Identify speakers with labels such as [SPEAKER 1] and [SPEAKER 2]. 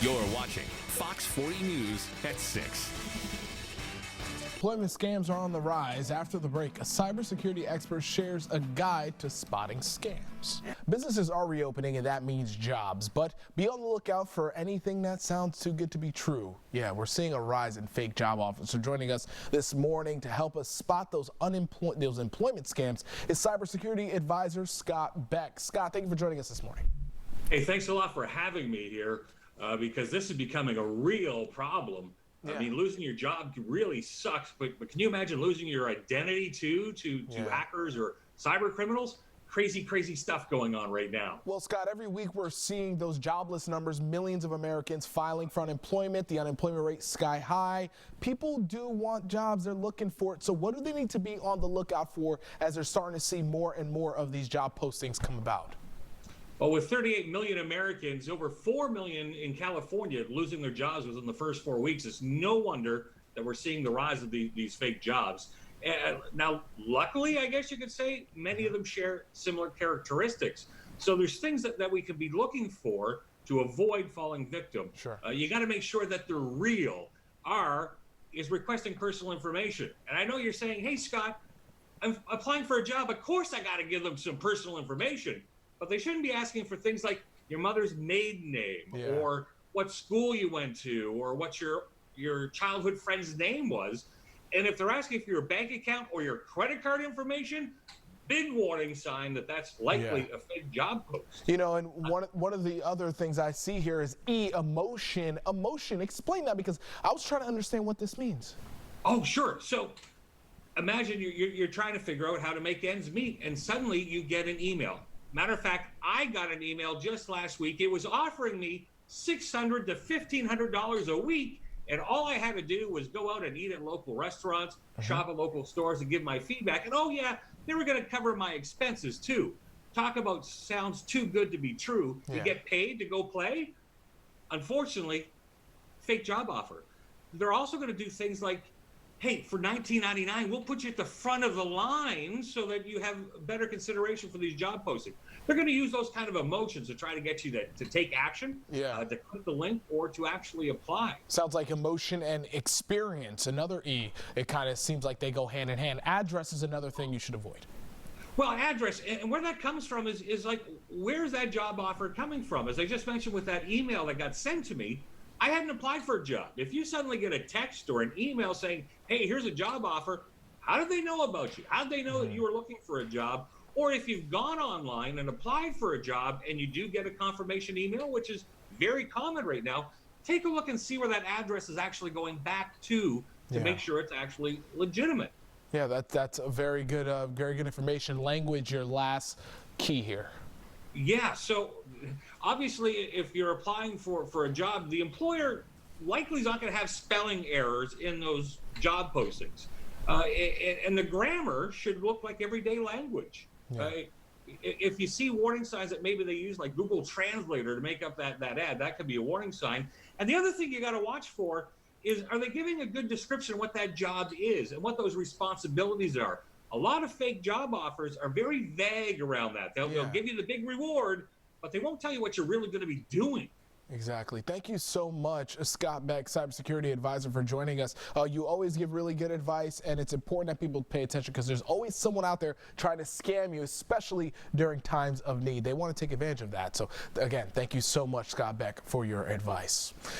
[SPEAKER 1] You're watching Fox 40 News at 6.
[SPEAKER 2] Employment scams are on the rise. After the break, a cybersecurity expert shares a guide to spotting scams. Businesses are reopening, and that means jobs, but be on the lookout for anything that sounds too good to be true. Yeah, we're seeing a rise in fake job offers. So joining us this morning to help us spot those employment scams is cybersecurity advisor Scott Beck. Scott, thank you for joining us this morning.
[SPEAKER 3] Hey, thanks a lot for having me here because this is becoming a real problem.
[SPEAKER 2] Yeah.
[SPEAKER 3] I mean, losing your job really sucks, but can you imagine losing your identity too to hackers or cyber criminals? Crazy, crazy stuff going on right now.
[SPEAKER 2] Well, Scott, every week we're seeing those jobless numbers, millions of Americans filing for unemployment, the unemployment rate sky high. People do want jobs, they're looking for it. So what do they need to be on the lookout for as they're starting to see more and more of these job postings come about?
[SPEAKER 3] Well, with 38 million Americans, over 4 million in California losing their jobs within the first 4 weeks, it's no wonder that we're seeing the rise of these fake jobs. Now, luckily, I guess you could say, many of them share similar characteristics. So there's things that we could be looking for to avoid falling victim.
[SPEAKER 2] Sure.
[SPEAKER 3] You got to make sure that they're real. Is requesting personal information. And I know you're saying, hey, Scott, I'm applying for a job. Of course, I got to give them some personal information. But they shouldn't be asking for things like your mother's maiden name or what school you went to or what your childhood friend's name was. And if they're asking for your bank account or your credit card information, big warning sign that that's likely a fake job post.
[SPEAKER 2] You know, and one of the other things I see here is emotion. Emotion, explain that, because I was trying to understand what this means.
[SPEAKER 3] Oh, sure. So imagine you're trying to figure out how to make ends meet, and suddenly you get an email. Matter of fact, I got an email just last week. It was offering me $600 to $1,500 a week, and all I had to do was go out and eat at local restaurants, shop at local stores, and give my feedback. And oh yeah, they were going to cover my expenses too. Talk about sounds too good to be true. You get paid to go play. Unfortunately, fake job offer. They're also going to do things like, hey, for $19.99, we'll put you at the front of the line so that you have better consideration for these job postings. They're going to use those kind of emotions to try to get you to take action, to click the link, or to actually apply.
[SPEAKER 2] Sounds like emotion and experience, another E. It kind of seems like they go hand in hand. Address is another thing you should avoid.
[SPEAKER 3] Well, address, and where that comes from is like, where's that job offer coming from? As I just mentioned with that email that got sent to me, I hadn't applied for a job. If you suddenly get a text or an email saying, hey, here's a job offer, how did they know about you? How did they know that you were looking for a job? Or if you've gone online and applied for a job and you do get a confirmation email, which is very common right now, take a look and see where that address is actually going back to make sure it's actually legitimate.
[SPEAKER 2] Yeah, that's a very good information. Language, your last key here.
[SPEAKER 3] Yeah, so obviously if you're applying for a job, the employer likely is not going to have spelling errors in those job postings. And the grammar should look like everyday language. If you see warning signs that maybe they use like Google Translator to make up that ad, that could be a warning sign. And the other thing you got to watch for is, are they giving a good description of what that job is and what those responsibilities are? A lot of fake job offers are very vague around that. They'll give you the big reward, but they won't tell you what you're really going to be doing.
[SPEAKER 2] Exactly. Thank you so much, Scott Beck, cybersecurity advisor, for joining us. You always give really good advice, and it's important that people pay attention because there's always someone out there trying to scam you, especially during times of need. They want to take advantage of that. So, again, thank you so much, Scott Beck, for your advice.